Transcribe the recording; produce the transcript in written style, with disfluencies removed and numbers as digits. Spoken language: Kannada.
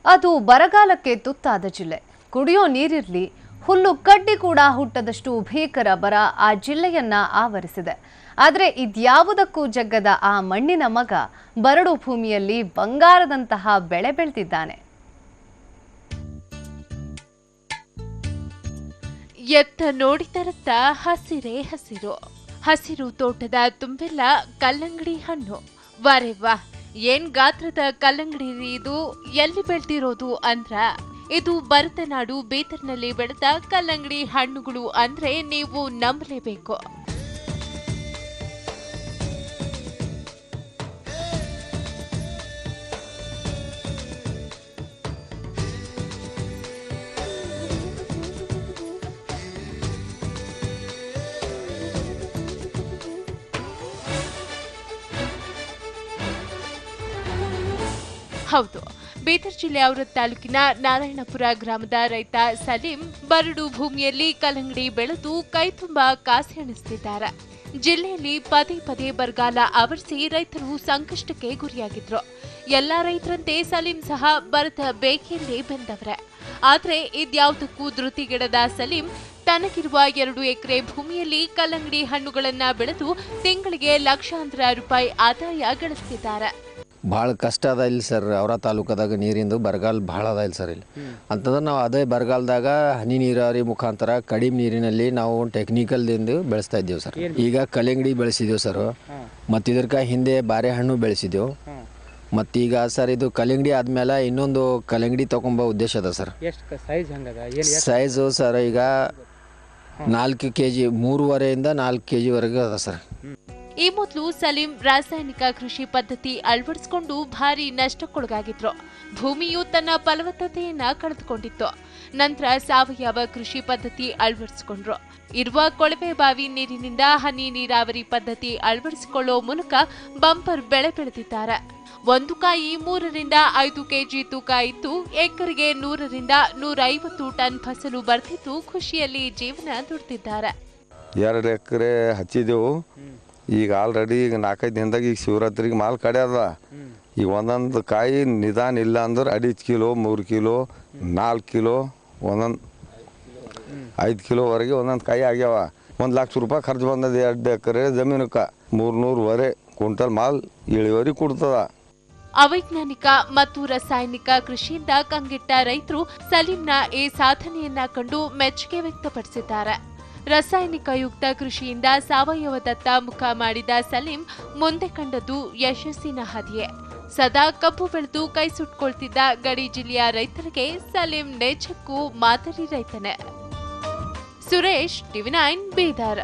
ಅದು ಬರಗಾಲಕ್ಕೆ ತುತ್ತಾದ ಜಿಲ್ಲೆ. ಕುಡಿಯೋ ನೀರಿರಲಿ, ಹುಲ್ಲು ಕಡ್ಡಿ ಕೂಡ ಹುಟ್ಟದಷ್ಟು ಭೀಕರ ಬರ ಆ ಜಿಲ್ಲೆಯನ್ನ ಆವರಿಸಿದೆ. ಆದರೆ ಇದ್ಯಾವುದಕ್ಕೂ ಜಗ್ಗದ ಆ ಮಣ್ಣಿನ ಮಗ ಬರಡು ಭೂಮಿಯಲ್ಲಿ ಬಂಗಾರದಂತಹ ಬೆಳೆ ಬೆಳೆದಿದ್ದಾನೆ. ಎತ್ತ ನೋಡಿದರತ್ತ ಹಸಿರೇ ಹಸಿರು. ಹಸಿರು ತೋಟದ ತುಂಬೆಲ್ಲ ಕಲ್ಲಂಗಡಿ ಹಣ್ಣು. ವಾರೆ ವಾ, ಏನ್ ಗಾತ್ರದ ಕಲ್ಲಂಗಡಿ ಇದು, ಎಲ್ಲಿ ಬೆಳೆದಿರೋದು ಅಂದ್ರ ಇದು ಭರತನಾಡು ಬೇತರ್ನಲ್ಲಿ ಬೆಳೆದ ಕಲ್ಲಂಗಡಿ ಹಣ್ಣುಗಳು ಅಂದ್ರೆ ನೀವು ನಂಬಲೇಬೇಕು. ಹೌದು, ಬೀದರ್ ಜಿಲ್ಲೆ ಔರದ್ ತಾಲೂಕಿನ ನಾರಾಯಣಪುರ ಗ್ರಾಮದ ರೈತ ಸಲೀಂ ಬರಡು ಭೂಮಿಯಲ್ಲಿ ಕಲ್ಲಂಗಡಿ ಬೆಳೆದು ಕೈ ತುಂಬಾ ಕಾಸೆ ಎಣಿಸುತ್ತಿದ್ದಾರೆ. ಜಿಲ್ಲೆಯಲ್ಲಿ ಪದೇ ಪದೇ ಬರಗಾಲ ಆವರಿಸಿ ರೈತರು ಸಂಕಷ್ಟಕ್ಕೆ ಗುರಿಯಾಗಿದ್ರು. ಎಲ್ಲಾ ರೈತರಂತೆ ಸಲೀಂ ಸಹ ಬರದ ಬೇಗೆಯಲ್ಲಿ ಬೆಂದವ್ರೆ. ಆದ್ರೆ ಇದ್ಯಾವುದಕ್ಕೂ ಧೃತಿಗೆಡದ ಸಲೀಂ ತನಗಿರುವ 2 ಎಕರೆ ಭೂಮಿಯಲ್ಲಿ ಕಲ್ಲಂಗಡಿ ಹಣ್ಣುಗಳನ್ನ ಬೆಳೆದು ತಿಂಗಳಿಗೆ ಲಕ್ಷಾಂತರ ರೂಪಾಯಿ ಆದಾಯ ಗಳಿಸುತ್ತಿದ್ದಾರೆ. ಭಾಳ ಕಷ್ಟ ಅದ ಇಲ್ಲಿ ಸರ್. ಅವರ ತಾಲೂಕದಾಗ ನೀರಿಂದು ಬರಗಾಲ ಭಾಳ ಅದ ಇಲ್ಲ ಸರ್. ಇಲ್ಲಿ ಅಂತಂದ್ರೆ ನಾವು ಅದೇ ಬರಗಾಲದಾಗ ಹನಿ ನೀರಾವರಿ ಮುಖಾಂತರ ಕಡಿಮೆ ನೀರಿನಲ್ಲಿ ನಾವು ಟೆಕ್ನಿಕಲ್ದಿಂದ ಬೆಳೆಸ್ತಾ ಇದ್ದೇವೆ ಸರ್. ಈಗ ಕಲ್ಲಂಗಡಿ ಬೆಳೆಸಿದ್ದೇವೆ ಸರ್, ಮತ್ತು ಇದಕ್ಕೆ ಹಿಂದೆ ಬಾರೆಹಣ್ಣು ಬೆಳೆಸಿದ್ದೆವು. ಮತ್ತೀಗ ಸರ್ ಇದು ಕಲ್ಲಂಗಡಿ ಆದಮೇಲೆ ಇನ್ನೊಂದು ಕಲ್ಲಂಗಡಿ ತೊಗೊಂಬೋ ಉದ್ದೇಶ ಅದ ಸರ್. ಸೈಜು ಸರ್ ಈಗ 4 kg, 3.5 ಇಂದ 4 kg ವರೆಗೆ ಅದ ಸರ್. ಈ ಮೊದಲು ಸಲೀಂ ರಾಸಾಯನಿಕ ಕೃಷಿ ಪದ್ಧತಿ ಅಳವಡಿಸಿಕೊಂಡು ಭಾರಿ ನಷ್ಟಕ್ಕೊಳಗಾಗಿದ್ರು. ಭೂಮಿಯು ತನ್ನ ಫಲವತ್ತತೆಯನ್ನ ಕಳೆದುಕೊಂಡಿತ್ತು. ನಂತರ ಸಾವಯವ ಕೃಷಿ ಪದ್ಧತಿ ಅಳವಡಿಸಿಕೊಂಡ್ರು. ಇರುವ ಕೊಳವೆ ಬಾವಿ ನೀರಿನಿಂದ ಹನಿ ನೀರಾವರಿ ಪದ್ಧತಿ ಅಳವಡಿಸಿಕೊಳ್ಳುವ ಮೂಲಕ ಬಂಪರ್ ಬೆಳೆ ಬೆಳೆದಿದ್ದಾರೆ. ಒಂದು ಕಾಯಿ 3 ರಿಂದ 5 kg ತೂಕ ಇದ್ದು ಎಕರೆಗೆ 100 ರಿಂದ 150 ಟನ್ ಫಸಲು ಬರ್ತಿದ್ದು ಖುಷಿಯಲ್ಲಿ ಜೀವನ ದುಡಿದಿದ್ದಾರೆ. 2 ಎಕರೆ ಹಚ್ಚಿದೆವು. ಈಗ ಆಲ್ರೆಡಿ ಈಗ 4-5 ದಿನದಾಗ ಈಗ ಶಿವರಾತ್ರಿಗೆ ಮಾಲ್ ಕಡೆ ಅದ. ಈಗ ಒಂದೊಂದು ಕಾಯಿ ನಿಧಾನ ಇಲ್ಲ ಅಂದ್ರೆ 2.5 ಕಿಲೋ, 3 ಕಿಲೋ, 4 ಕಿಲೋ, ಒಂದೊಂದು 5 ಕಿಲೋವರೆಗೆ ಒಂದೊಂದು ಕಾಯಿ ಆಗ್ಯಾವ. 1 ಲಕ್ಷ ರೂಪಾಯಿ ಖರ್ಚು ಬಂದದ 2 ಎಕರೆ ಜಮೀನಕ್ಕೆ. 300 ಕ್ವಿಂಟಲ್ ಮಾಲ್ ಇಳುವರಿ ಕೊಡ್ತದ. ಅವೈಜ್ಞಾನಿಕ ಮತ್ತು ರಾಸಾಯನಿಕ ಕೃಷಿಯಿಂದ ಕಂಗೆಟ್ಟ ರೈತರು ಸಲೀಂನ ಈ ಸಾಧನೆಯನ್ನ ಕಂಡು ಮೆಚ್ಚುಗೆ ವ್ಯಕ್ತಪಡಿಸಿದ್ದಾರೆ. ರಾಸಾಯನಿಕ ಯುಕ್ತ ಕೃಷಿಯಿಂದ ಸಾವಯವದತ್ತ ಮುಖ ಮಾಡಿದ ಸಲೀಂ ಮುಂದೆ ಕಂಡದ್ದು ಯಶಸ್ಸಿನ ಹಾದಿಯೇ. ಸದಾ ಕಬ್ಬು ಬೆಳೆದು ಕೈ ಸುಟ್ಕೊಳ್ತಿದ್ದ ಗಡಿ ಜಿಲ್ಲೆಯ ರೈತರಿಗೆ ಸಲೀಂ ನಿಜಕ್ಕೂ ಮಾದರಿ ರೈತನೇ. ಸುರೇಶ್, TV9 ಬೀದರ್.